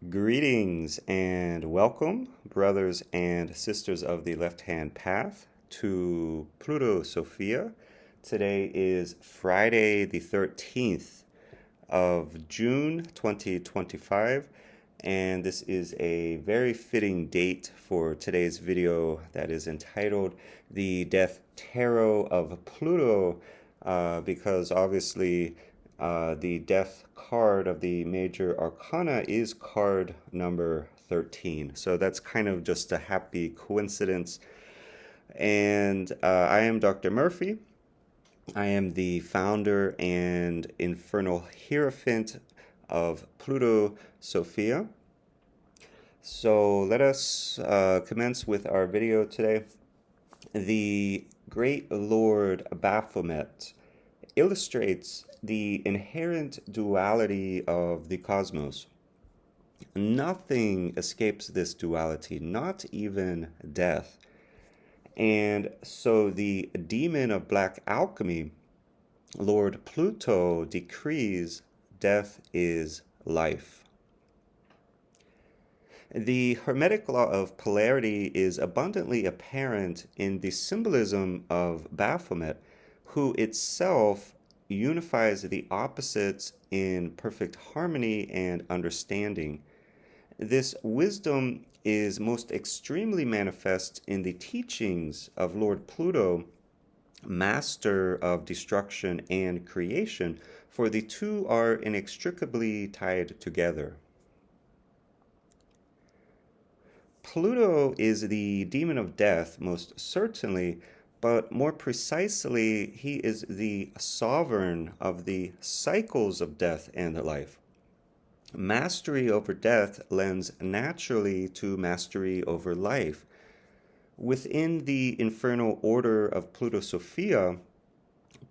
Greetings and welcome, brothers and sisters of the left-hand path, to Plutosophia. Today is Friday the 13th of June 2025, and this is a very fitting date for today's video that is entitled The Death Tarot of Pluto, because obviously the death card of the Major Arcana is card number 13. So that's kind of just a happy coincidence. And I am Dr. Murphy. I am the founder and Infernal Hierophant of Plutosophia. So let us commence with our video today. The Great Lord Baphomet illustrates the inherent duality of the cosmos. Nothing escapes this duality, not even death. And so the demon of black alchemy, Lord Pluto, decrees death is life. The Hermetic Law of Polarity is abundantly apparent in the symbolism of Baphomet, who itself unifies the opposites in perfect harmony and understanding. This wisdom is most extremely manifest in the teachings of Lord Pluto, master of destruction and creation, for the two are inextricably tied together. Pluto is the demon of death, most certainly, but more precisely, he is the sovereign of the cycles of death and life. Mastery over death lends naturally to mastery over life. Within the infernal order of Plutosophia,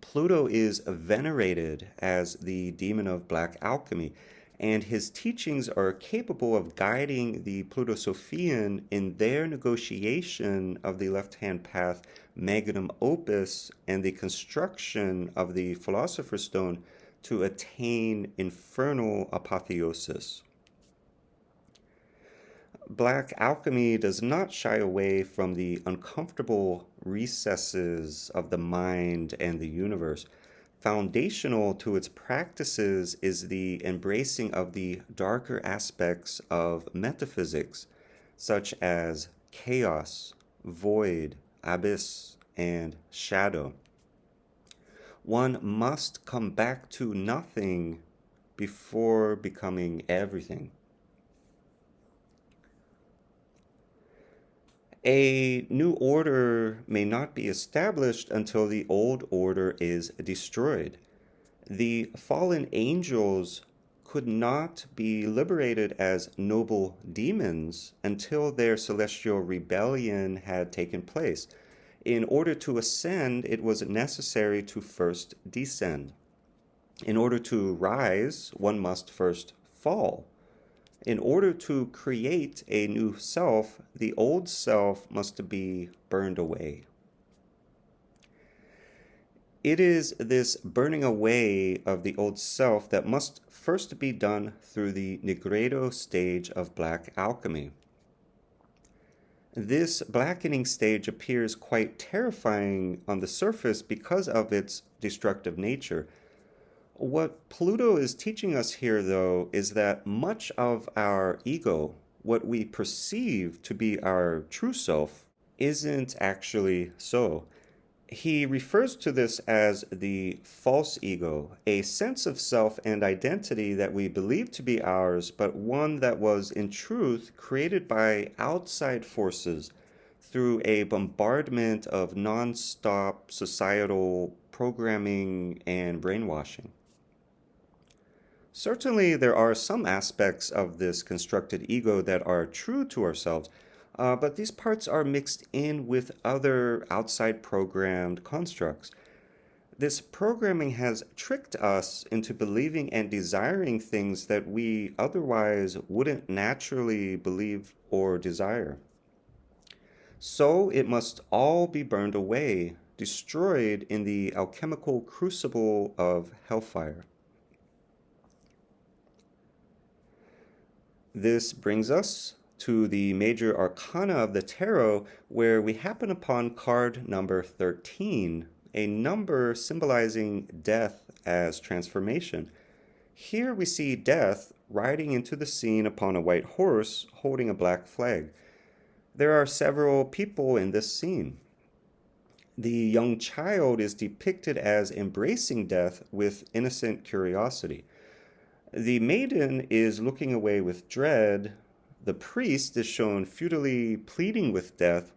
Pluto is venerated as the demon of black alchemy, and his teachings are capable of guiding the Plutosophian in their negotiation of the left-hand path magnum opus and the construction of the Philosopher's Stone to attain infernal apotheosis. Black alchemy does not shy away from the uncomfortable recesses of the mind and the universe. Foundational to its practices is the embracing of the darker aspects of metaphysics, such as chaos, void, abyss, and shadow. One must come back to nothing before becoming everything. A new order may not be established until the old order is destroyed. The fallen angels could not be liberated as noble demons until their celestial rebellion had taken place. In order to ascend, it was necessary to first descend. In order to rise, one must first fall. In order to create a new self, the old self must be burned away. It is this burning away of the old self that must first be done through the Negredo stage of black alchemy. This blackening stage appears quite terrifying on the surface because of its destructive nature. What Pluto is teaching us here, though, is that much of our ego, what we perceive to be our true self, isn't actually so. He refers to this as the false ego, a sense of self and identity that we believe to be ours, but one that was in truth created by outside forces through a bombardment of non-stop societal programming and brainwashing. Certainly, there are some aspects of this constructed ego that are true to ourselves, but these parts are mixed in with other outside programmed constructs. This programming has tricked us into believing and desiring things that we otherwise wouldn't naturally believe or desire. So it must all be burned away, destroyed in the alchemical crucible of hellfire. This brings us to the Major Arcana of the Tarot, where we happen upon card number 13, a number symbolizing death as transformation. Here we see Death riding into the scene upon a white horse holding a black flag. There are several people in this scene. The young child is depicted as embracing death with innocent curiosity. The maiden is looking away with dread. The priest is shown futilely pleading with death.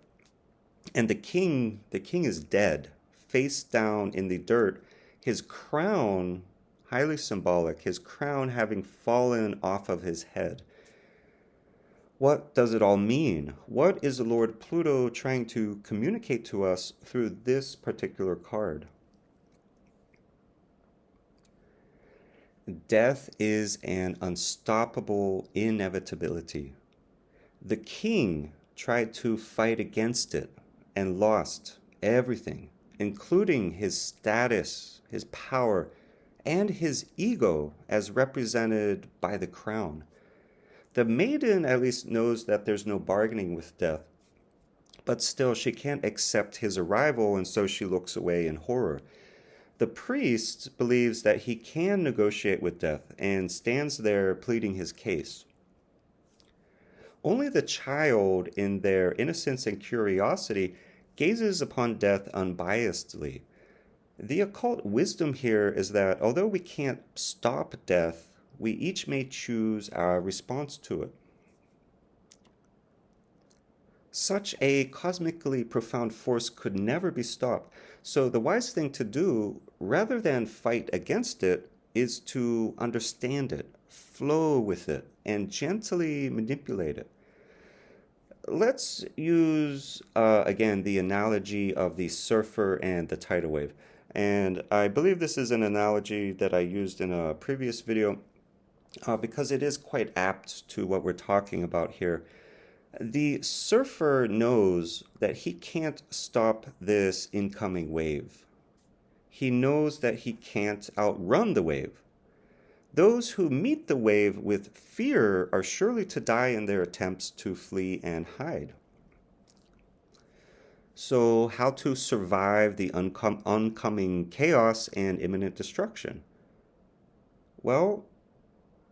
And the king is dead, face down in the dirt, his crown, highly symbolic, his crown having fallen off of his head. What does it all mean? What is Lord Pluto trying to communicate to us through this particular card? Death is an unstoppable inevitability. The king tried to fight against it and lost everything, including his status, his power, and his ego as represented by the crown. The maiden at least knows that there's no bargaining with death, but still she can't accept his arrival, and so she looks away in horror. The priest believes that he can negotiate with death and stands there pleading his case. Only the child, in their innocence and curiosity, gazes upon death unbiasedly. The occult wisdom here is that although we can't stop death, we each may choose our response to it. Such a cosmically profound force could never be stopped, so the wise thing to do, rather than fight against it, is to understand it, flow with it, and gently manipulate it. Let's use, again, the analogy of the surfer and the tidal wave. And I believe this is an analogy that I used in a previous video because it is quite apt to what we're talking about here. The surfer knows that he can't stop this incoming wave. He knows that he can't outrun the wave. Those who meet the wave with fear are surely to die in their attempts to flee and hide. So, how to survive the oncoming chaos and imminent destruction? Well,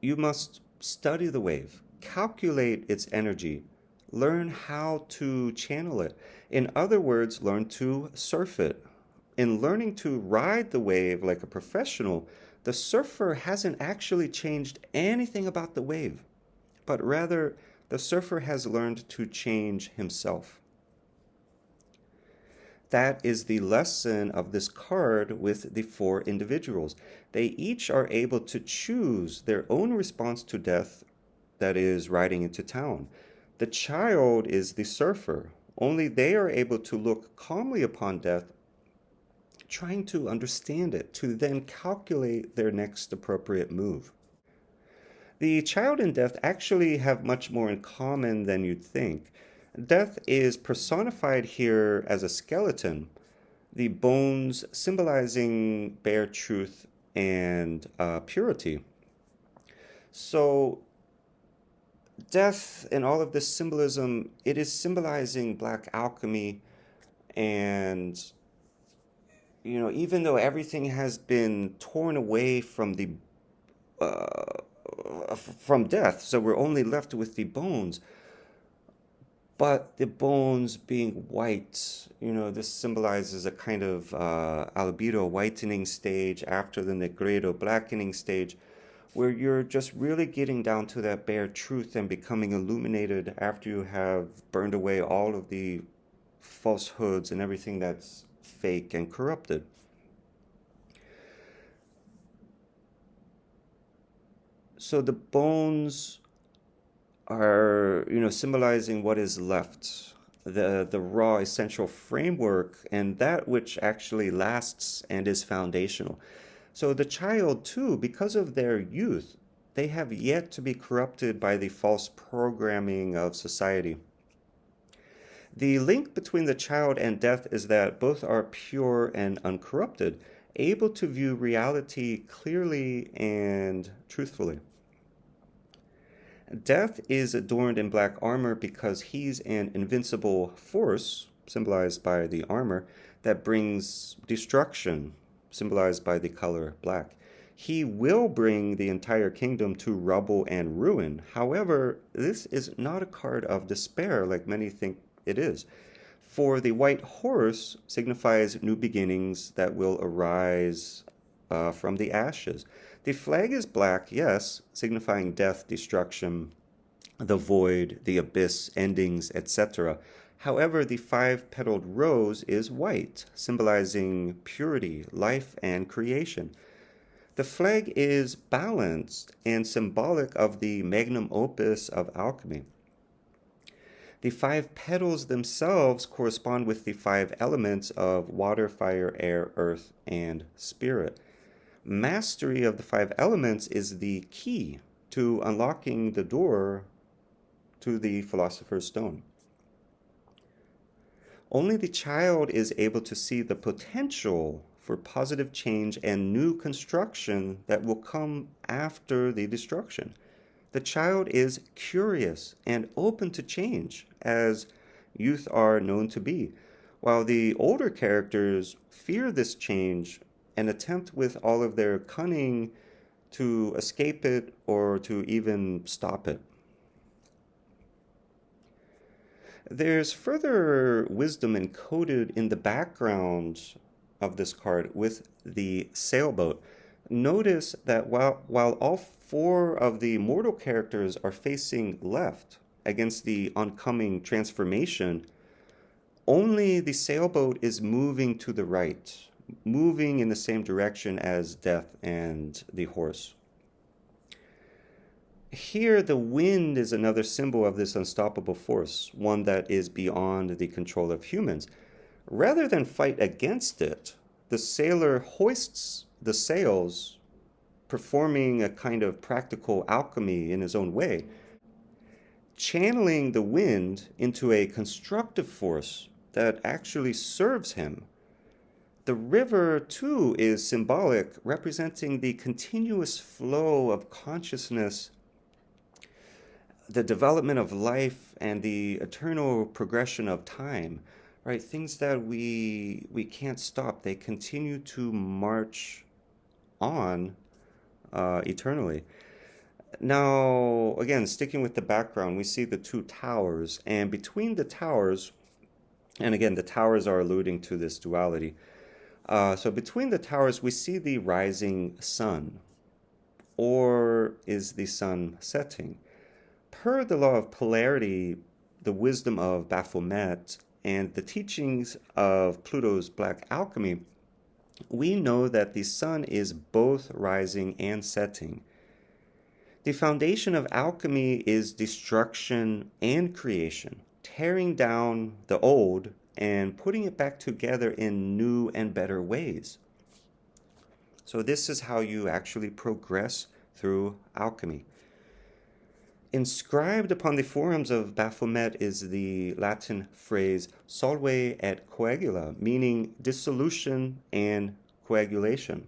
you must study the wave, calculate its energy, learn how to channel it. In other words, learn to surf it. In learning to ride the wave like a professional, the surfer hasn't actually changed anything about the wave, but rather the surfer has learned to change himself. That is the lesson of this card with the four individuals. They each are able to choose their own response to death, that is, riding into town. The child is the surfer. Only they are able to look calmly upon death, trying to understand it, to then calculate their next appropriate move. The child and death actually have much more in common than you'd think. Death is personified here as a skeleton, the bones symbolizing bare truth and purity. So death and all of this symbolism, it is symbolizing black alchemy, and even though everything has been torn away from from death, so we're only left with the bones. But the bones being white, this symbolizes a kind of albedo whitening stage after the negredo blackening stage, where you're just really getting down to that bare truth and becoming illuminated after you have burned away all of the falsehoods and everything that's fake and corrupted. So the bones are, symbolizing what is left, the raw essential framework, and that which actually lasts and is foundational. So the child too, because of their youth, they have yet to be corrupted by the false programming of society. The link between the child and death is that both are pure and uncorrupted, able to view reality clearly and truthfully. Death is adorned in black armor because he's an invincible force, symbolized by the armor, that brings destruction, symbolized by the color black. He will bring the entire kingdom to rubble and ruin. However, this is not a card of despair like many think it is. For the white horse signifies new beginnings that will arise from the ashes. The flag is black, yes, signifying death, destruction, the void, the abyss, endings, etc. However, the five-petaled rose is white, symbolizing purity, life, and creation. The flag is balanced and symbolic of the magnum opus of alchemy. The five petals themselves correspond with the five elements of water, fire, air, earth, and spirit. Mastery of the five elements is the key to unlocking the door to the Philosopher's Stone. Only the child is able to see the potential for positive change and new construction that will come after the destruction. The child is curious and open to change, as youth are known to be, while the older characters fear this change and attempt with all of their cunning to escape it or to even stop it. There's further wisdom encoded in the background of this card with the sailboat. Notice that while all four of the mortal characters are facing left against the oncoming transformation, only the sailboat is moving to the right, moving in the same direction as death and the horse. Here, the wind is another symbol of this unstoppable force, one that is beyond the control of humans. Rather than fight against it, the sailor hoists the sails, performing a kind of practical alchemy in his own way, channeling the wind into a constructive force that actually serves him. The river, too, is symbolic, representing the continuous flow of consciousness, the development of life, and the eternal progression of time, right? Things that we can't stop. They continue to march on eternally. Now, again, sticking with the background, we see the two towers, and between the towers, and again, the towers are alluding to this duality. So between the towers, we see the rising sun, or is the sun setting? Per the law of polarity, the wisdom of Baphomet, and the teachings of Pluto's black alchemy, we know that the sun is both rising and setting. The foundation of alchemy is destruction and creation, tearing down the old and putting it back together in new and better ways. So this is how you actually progress through alchemy. Inscribed upon the forums of Baphomet is the Latin phrase solve et coagula, meaning dissolution and coagulation.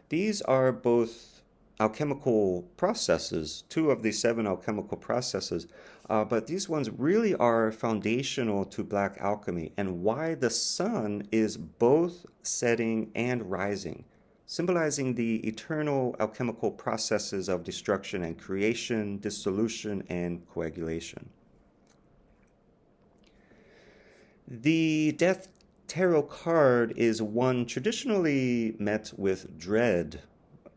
These are both alchemical processes, two of the 7 alchemical processes, but these ones really are foundational to black alchemy and why the sun is both setting and rising, symbolizing the eternal alchemical processes of destruction and creation, dissolution, and coagulation. The Death Tarot card is one traditionally met with dread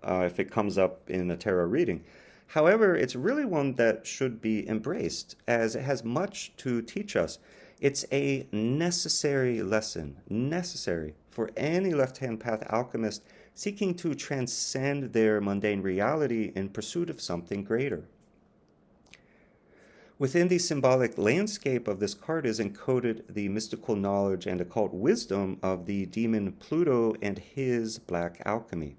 if it comes up in a tarot reading. However, it's really one that should be embraced as it has much to teach us. It's a necessary lesson, necessary for any left-hand path alchemist seeking to transcend their mundane reality in pursuit of something greater. Within the symbolic landscape of this card is encoded the mystical knowledge and occult wisdom of the demon Pluto and his black alchemy.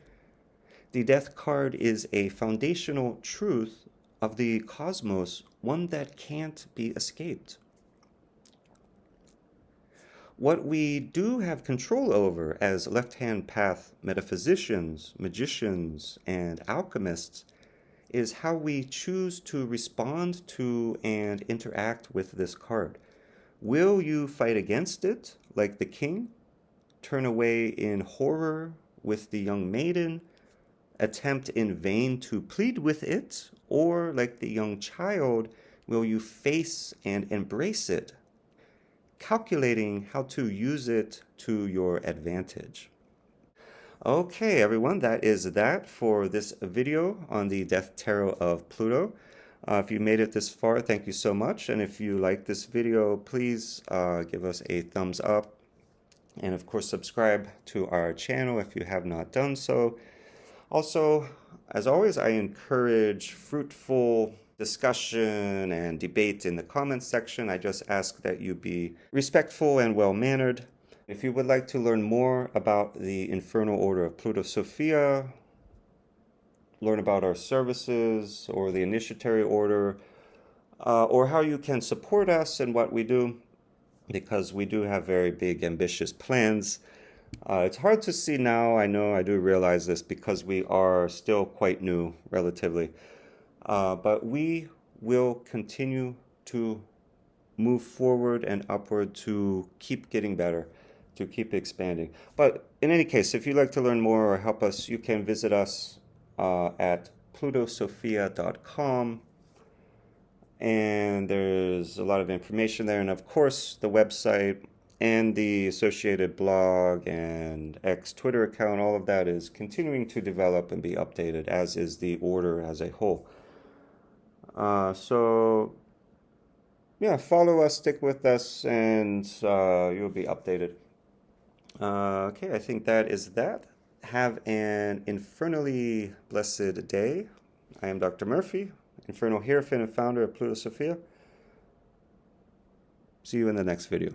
The Death card is a foundational truth of the cosmos, one that can't be escaped. What we do have control over as left-hand path metaphysicians, magicians, and alchemists is how we choose to respond to and interact with this card. Will you fight against it like the king? Turn away in horror with the young maiden? Attempt in vain to plead with it? Or like the young child, will you face and embrace it, calculating how to use it to your advantage? Okay, everyone, that is that for this video on the Death Tarot of Pluto. If you made it this far, thank you so much. And if you like this video, please give us a thumbs up. And of course, subscribe to our channel if you have not done so. Also, as always, I encourage fruitful discussion and debate in the comments section. I just ask that you be respectful and well-mannered. If you would like to learn more about the Infernal Order of Plutosophia, learn about our services or the Initiatory Order, or how you can support us in what we do, because we do have very big, ambitious plans. It's hard to see now, I know, I do realize this, because we are still quite new, relatively. But we will continue to move forward and upward to keep getting better, to keep expanding. But in any case, if you'd like to learn more or help us, you can visit us at Plutosophia.com. And there's a lot of information there. And of course, the website and the associated blog and X Twitter account, all of that is continuing to develop and be updated, as is the order as a whole. So yeah, follow us, stick with us, and you'll be updated. Okay, I think that is that. Have an infernally blessed day. I am Dr. Murphy, Infernal Hierophant and founder of Plutosophia. See you in the next video.